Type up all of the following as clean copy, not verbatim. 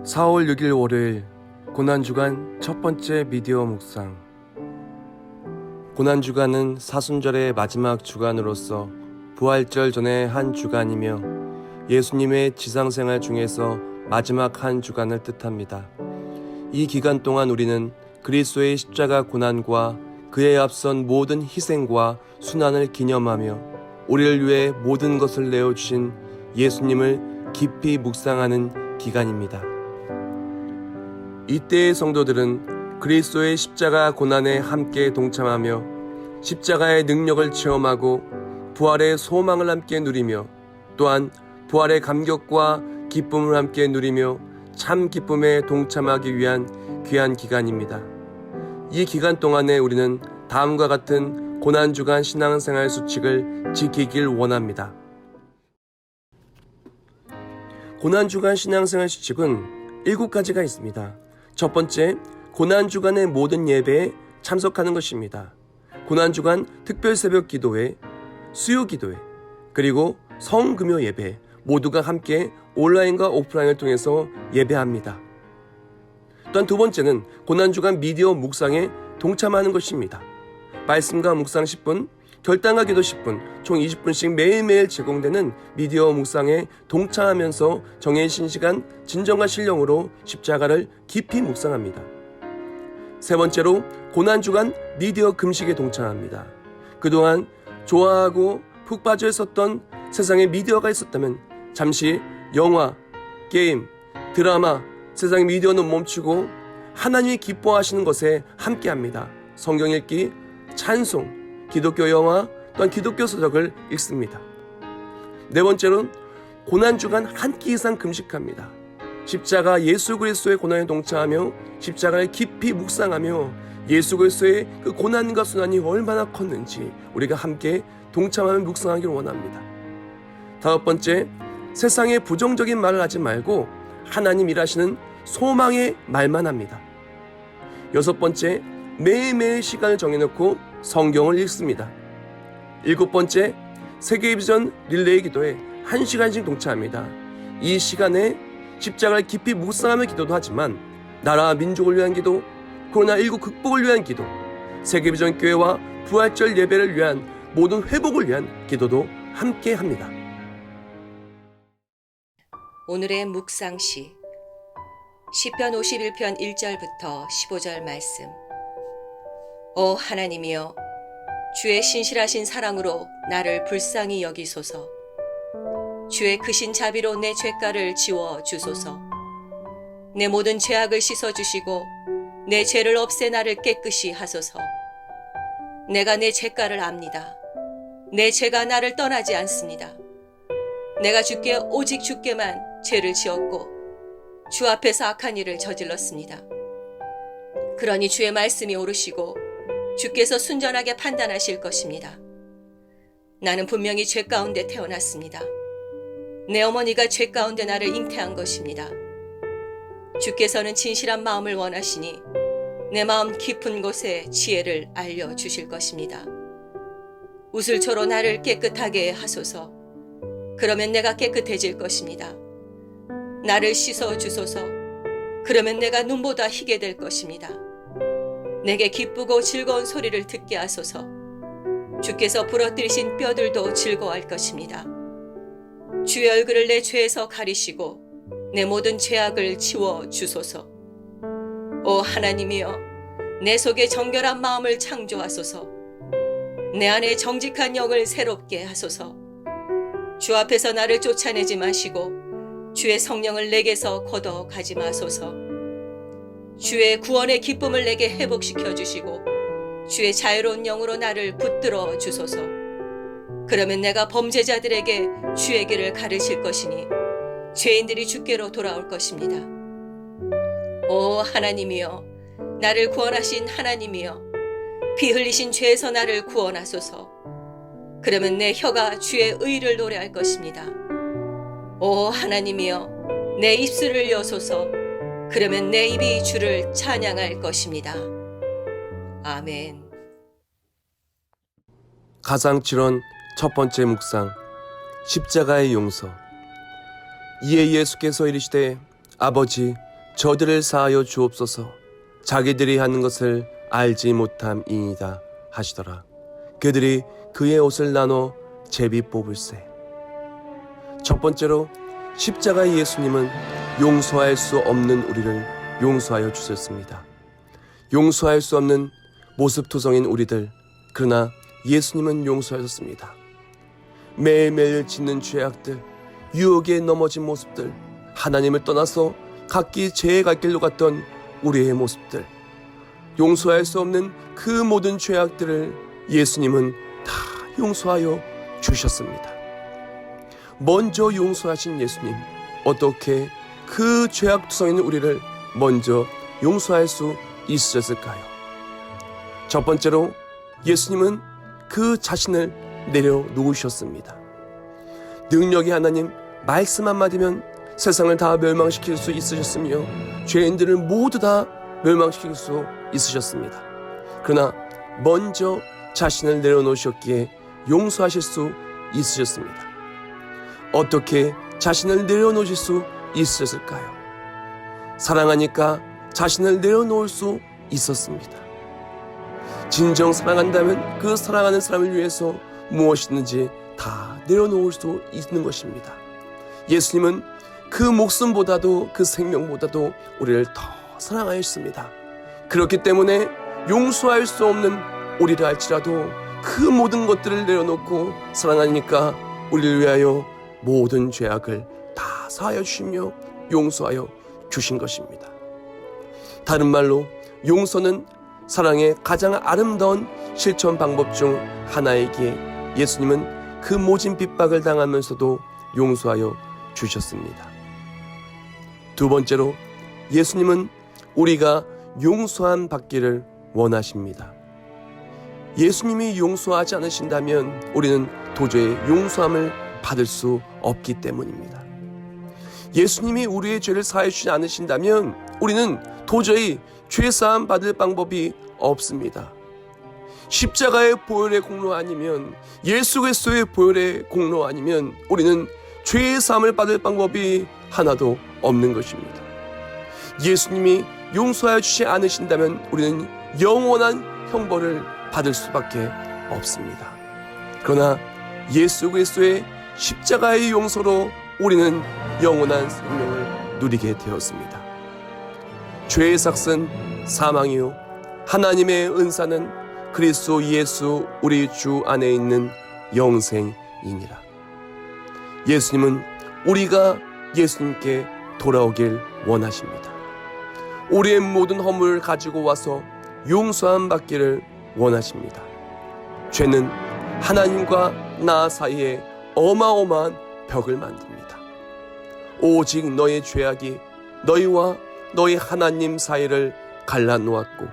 4월 6일 월요일 고난주간 첫 번째 미디어 묵상. 고난주간은 사순절의 마지막 주간으로서 부활절 전의 한 주간이며 예수님의 지상생활 중에서 마지막 한 주간을 뜻합니다. 이 기간 동안 우리는 그리스도의 십자가 고난과 그에 앞선 모든 희생과 순환을 기념하며 우리를 위해 모든 것을 내어주신 예수님을 깊이 묵상하는 기간입니다. 이때의 성도들은 그리스도의 십자가 고난에 함께 동참하며 십자가의 능력을 체험하고 부활의 소망을 함께 누리며 또한 부활의 감격과 기쁨을 함께 누리며 참 기쁨에 동참하기 위한 귀한 기간입니다. 이 기간 동안에 우리는 다음과 같은 고난주간 신앙생활 수칙을 지키길 원합니다. 고난주간 신앙생활 수칙은 7가지가 있습니다. 첫 번째, 고난주간의 모든 예배에 참석하는 것입니다. 고난주간 특별새벽 기도회, 수요기도회, 그리고 성금요 예배 모두가 함께 온라인과 오프라인을 통해서 예배합니다. 또한 두 번째는 고난주간 미디어 묵상에 동참하는 것입니다. 말씀과 묵상 10분, 결단과 기도 10분, 총 20분씩 매일매일 제공되는 미디어 묵상에 동참하면서 정해진 시간 진정과 신령으로 십자가를 깊이 묵상합니다. 세 번째로 고난주간 미디어 금식에 동참합니다. 그동안 좋아하고 푹 빠져 있었던 세상에 미디어가 있었다면 잠시 영화, 게임, 드라마, 세상의 미디어는 멈추고 하나님이 기뻐하시는 것에 함께합니다. 성경 읽기, 찬송, 기독교 영화, 또한 기독교 서적을 읽습니다. 네 번째로는 고난주간 한 끼 이상 금식합니다. 십자가 예수 그리스도의 고난에 동참하며 십자가를 깊이 묵상하며 예수 그리스도의 그 고난과 순환이 얼마나 컸는지 우리가 함께 동참하며 묵상하기를 원합니다. 다섯 번째, 세상에 부정적인 말을 하지 말고 하나님 일하시는 소망의 말만 합니다. 여섯 번째, 매일매일 시간을 정해놓고 성경을 읽습니다. 일곱 번째, 세계비전 릴레이 기도에 1시간씩 동참합니다. 이 시간에 십자가를 깊이 묵상하며 기도도 하지만 나라와 민족을 위한 기도, 코로나19 극복을 위한 기도, 세계비전 교회와 부활절 예배를 위한 모든 회복을 위한 기도도 함께 합니다. 오늘의 묵상시 시편 51편 1절부터 15절 말씀. 오 하나님이여, 주의 신실하신 사랑으로 나를 불쌍히 여기소서. 주의 크신 자비로 내 죄가를 지워 주소서. 내 모든 죄악을 씻어주시고 내 죄를 없애 나를 깨끗이 하소서. 내가 내 죄가를 압니다. 내 죄가 나를 떠나지 않습니다. 내가 주께 오직 주께만 죄를 지었고 주 앞에서 악한 일을 저질렀습니다. 그러니 주의 말씀이 오르시고 주께서 순전하게 판단하실 것입니다. 나는 분명히 죄 가운데 태어났습니다. 내 어머니가 죄 가운데 나를 잉태한 것입니다. 주께서는 진실한 마음을 원하시니 내 마음 깊은 곳에 지혜를 알려주실 것입니다. 우슬초로 나를 깨끗하게 하소서. 그러면 내가 깨끗해질 것입니다. 나를 씻어 주소서. 그러면 내가 눈보다 희게 될 것입니다. 내게 기쁘고 즐거운 소리를 듣게 하소서. 주께서 부러뜨리신 뼈들도 즐거워할 것입니다. 주의 얼굴을 내 죄에서 가리시고 내 모든 죄악을 지워 주소서. 오 하나님이여, 내 속에 정결한 마음을 창조하소서. 내 안에 정직한 영을 새롭게 하소서. 주 앞에서 나를 쫓아내지 마시고 주의 성령을 내게서 걷어가지 마소서. 주의 구원의 기쁨을 내게 회복시켜 주시고 주의 자유로운 영으로 나를 붙들어 주소서. 그러면 내가 범죄자들에게 주의 길을 가르칠 것이니 죄인들이 주께로 돌아올 것입니다. 오 하나님이여, 나를 구원하신 하나님이여, 피 흘리신 죄에서 나를 구원하소서. 그러면 내 혀가 주의 의를 노래할 것입니다. 오 하나님이여, 내 입술을 여소서. 그러면 내 입이 주를 찬양할 것입니다. 아멘. 가상칠언 첫 번째 묵상, 십자가의 용서. 이에 예수께서 이르시되 아버지 저들을 사하여 주옵소서. 자기들이 하는 것을 알지 못함이니이다 하시더라. 그들이 그의 옷을 나눠 제비 뽑을세. 첫 번째로 십자가의 예수님은 용서할 수 없는 우리를 용서하여 주셨습니다. 용서할 수 없는 모습토성인 우리들, 그러나 예수님은 용서하셨습니다. 매일매일 짓는 죄악들, 유혹에 넘어진 모습들, 하나님을 떠나서 각기 제 갈 길로 갔던 우리의 모습들, 용서할 수 없는 그 모든 죄악들을 예수님은 다 용서하여 주셨습니다. 먼저 용서하신 예수님, 어떻게 그 죄악투성인 우리를 먼저 용서할 수 있으셨을까요? 첫 번째로 예수님은 그 자신을 내려놓으셨습니다. 능력의 하나님, 말씀 한마디면 세상을 다 멸망시킬 수 있으셨으며 죄인들을 모두 다 멸망시킬 수 있으셨습니다. 그러나 먼저 자신을 내려놓으셨기에 용서하실 수 있으셨습니다. 어떻게 자신을 내려놓으실 수 있으셨을까요? 사랑하니까 자신을 내려놓을 수 있었습니다. 진정 사랑한다면 그 사랑하는 사람을 위해서 무엇이든지 다 내려놓을 수 있는 것입니다. 예수님은 그 목숨보다도 그 생명보다도 우리를 더 사랑하였습니다. 그렇기 때문에 용서할 수 없는 우리를 할지라도 그 모든 것들을 내려놓고 사랑하니까 우리를 위하여 모든 죄악을 다 사하여 주시며 용서하여 주신 것입니다. 다른 말로 용서는 사랑의 가장 아름다운 실천 방법 중 하나이기에 예수님은 그 모진 핍박을 당하면서도 용서하여 주셨습니다. 두 번째로 예수님은 우리가 용서함 받기를 원하십니다. 예수님이 용서하지 않으신다면 우리는 도저히 용서함을 받을 수 없기 때문입니다. 예수님이 우리의 죄를 사해 주지 않으신다면 우리는 도저히 죄사함 받을 방법이 없습니다. 십자가의 보혈의 공로 아니면, 예수 그리스도의 보혈의 공로 아니면 우리는 죄의 사함을 받을 방법이 하나도 없는 것입니다. 예수님이 용서해 주지 않으신다면 우리는 영원한 형벌을 받을 수밖에 없습니다. 그러나 예수 그리스도의 십자가의 용서로 우리는 영원한 생명을 누리게 되었습니다. 죄의 삭은 사망이요 하나님의 은사는 그리스도 예수 우리 주 안에 있는 영생이니라. 예수님은 우리가 예수님께 돌아오길 원하십니다. 우리의 모든 허물을 가지고 와서 용서함 받기를 원하십니다. 죄는 하나님과 나 사이에 어마어마한 벽을 만듭니다. 오직 너의 죄악이 너희와 너희 하나님 사이를 갈라놓았고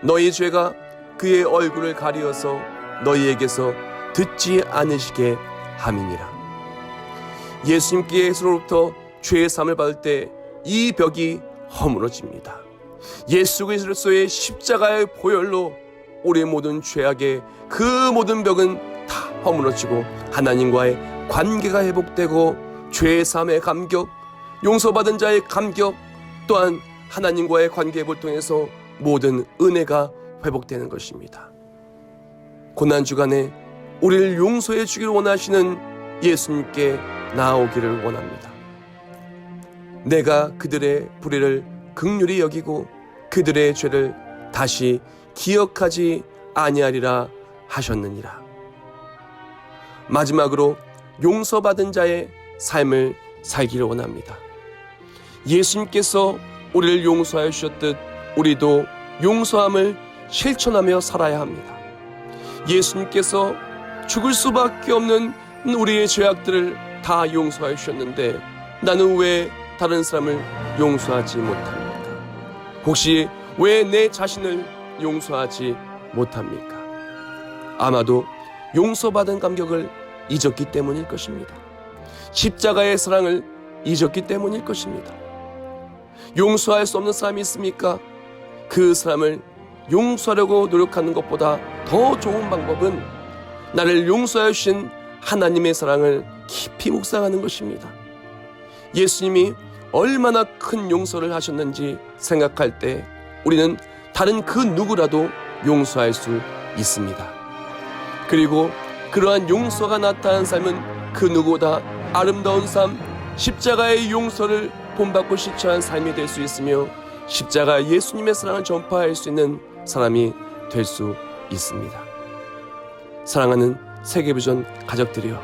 너희 죄가 그의 얼굴을 가리어서 너희에게서 듣지 않으시게 함이니라. 예수님께서로부터 죄의 사함을 받을 때 이 벽이 허물어집니다. 예수 그리스도의 십자가의 보혈로 우리의 모든 죄악의 그 모든 벽은 다 허물어지고 하나님과의 관계가 회복되고 죄의 사함의 감격, 용서받은 자의 감격, 또한 하나님과의 관계 회복을 통해서 모든 은혜가 회복되는 것입니다. 고난주간에 우리를 용서해 주기를 원하시는 예수님께 나아오기를 원합니다. 내가 그들의 불의를 긍휼히 여기고 그들의 죄를 다시 기억하지 아니하리라 하셨느니라. 마지막으로 용서받은 자의 삶을 살기를 원합니다. 예수님께서 우리를 용서하여 주셨듯 우리도 용서함을 실천하며 살아야 합니다. 예수님께서 죽을 수밖에 없는 우리의 죄악들을 다 용서하여 주셨는데 나는 왜 다른 사람을 용서하지 못합니까? 혹시 왜 내 자신을 용서하지 못합니까? 아마도 용서받은 감격을 잊었기 때문일 것입니다. 십자가의 사랑을 잊었기 때문일 것입니다. 용서할 수 없는 사람이 있습니까? 그 사람을 용서하려고 노력하는 것보다 더 좋은 방법은 나를 용서해 주신 하나님의 사랑을 깊이 묵상하는 것입니다. 예수님이 얼마나 큰 용서를 하셨는지 생각할 때 우리는 다른 그 누구라도 용서할 수 있습니다. 그리고 그러한 용서가 나타난 삶은 그 누구보다 아름다운 삶, 십자가의 용서를 본받고 실천한 삶이 될 수 있으며 십자가 예수님의 사랑을 전파할 수 있는 사람이 될 수 있습니다. 사랑하는 세계비전 가족들이여,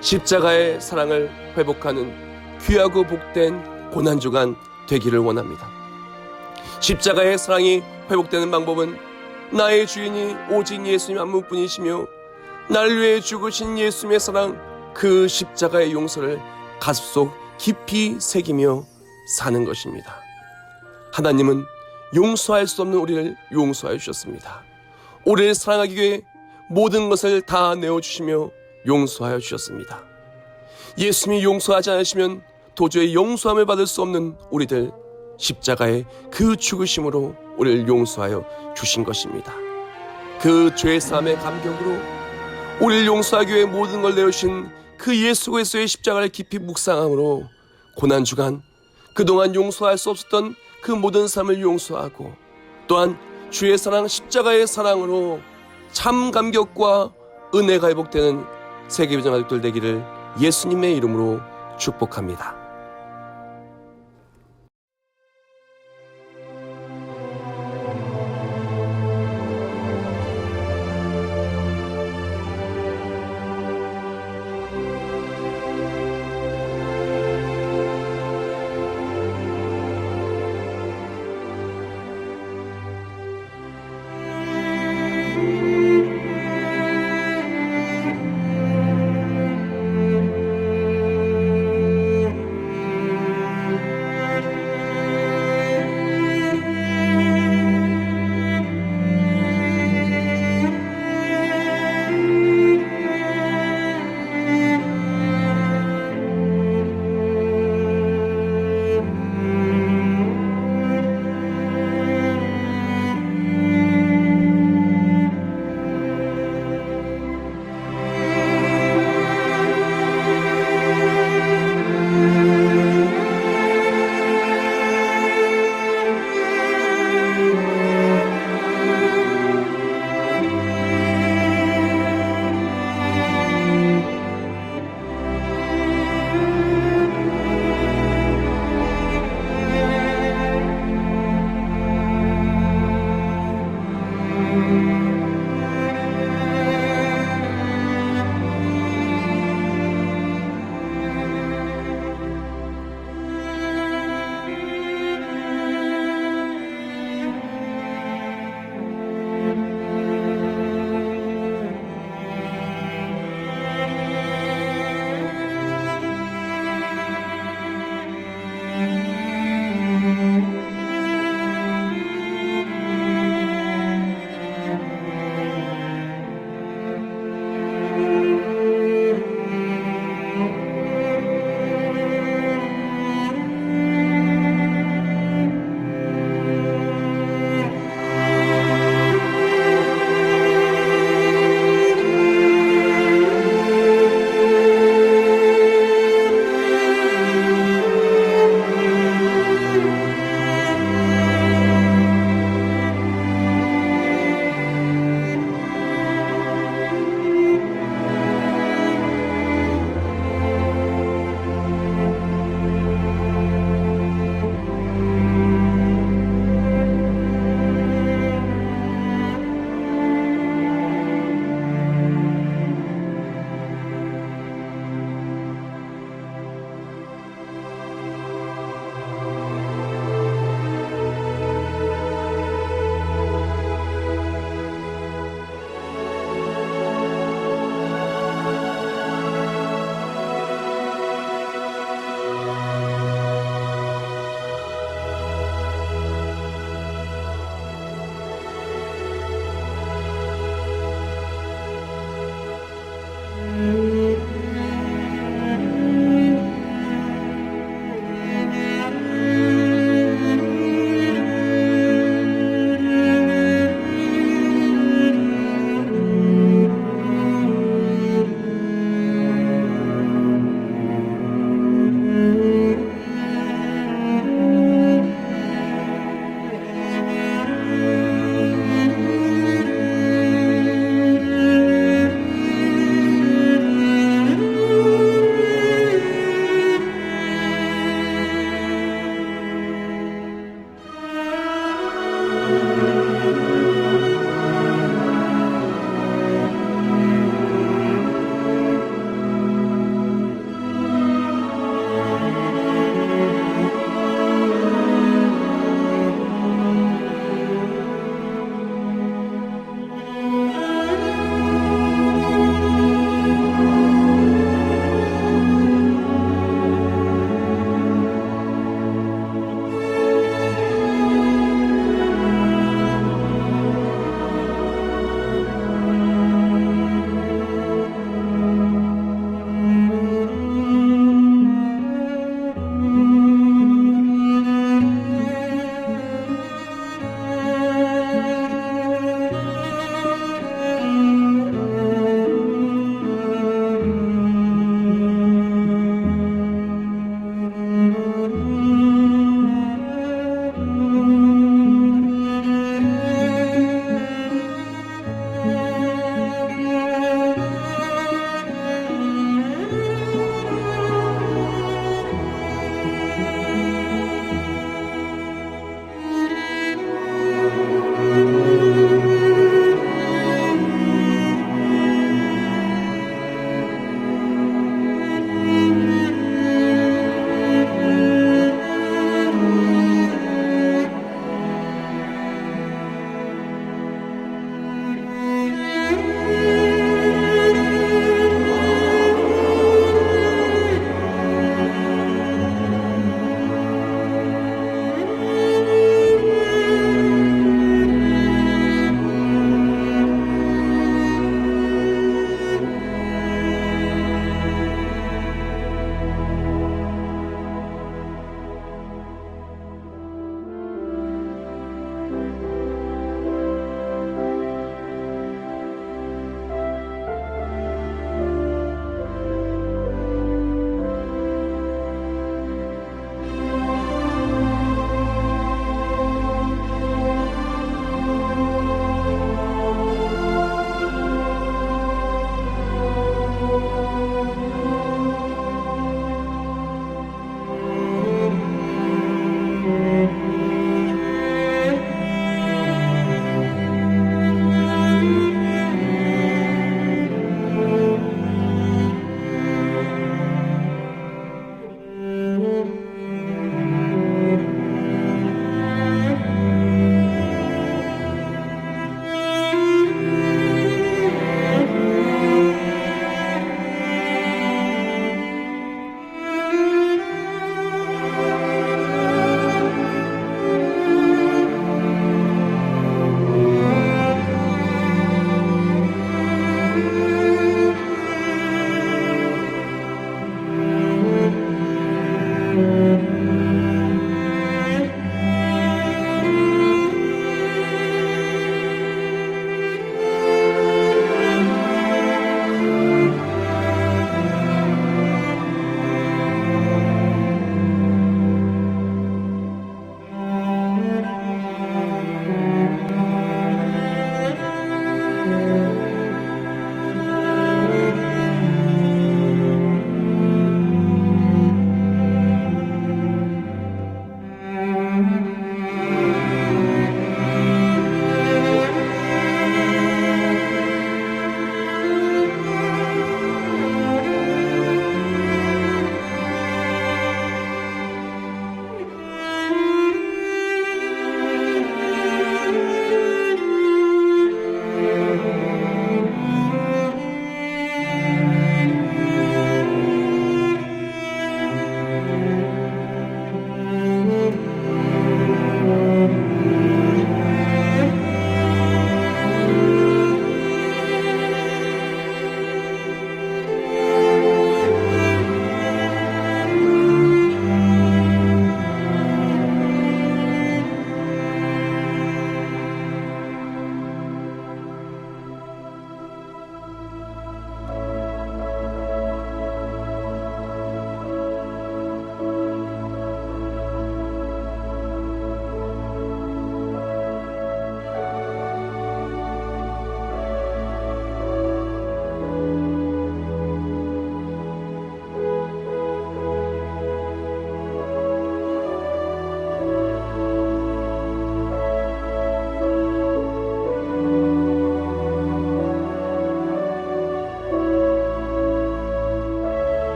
십자가의 사랑을 회복하는 귀하고 복된 고난주간 되기를 원합니다. 십자가의 사랑이 회복되는 방법은 나의 주인이 오직 예수님 한 분뿐이시며 나를 위해 죽으신 예수님의 사랑, 그 십자가의 용서를 가슴속 깊이 새기며 사는 것입니다. 하나님은 용서할 수 없는 우리를 용서해 주셨습니다. 우리를 사랑하기 위해 모든 것을 다 내어주시며 용서하여 주셨습니다. 예수님이 용서하지 않으시면 도저히 용서함을 받을 수 없는 우리들, 십자가의 그 죽으심으로 우리를 용서하여 주신 것입니다. 그 죄사함의 감격으로 우리를 용서하기 위해 모든 걸 내어주신 그 예수 그리스도의 십자가를 깊이 묵상함으로 고난주간 그동안 용서할 수 없었던 그 모든 삶을 용서하고, 또한 주의 사랑, 십자가의 사랑으로 참 감격과 은혜가 회복되는 세계비전 가족들 되기를 예수님의 이름으로 축복합니다.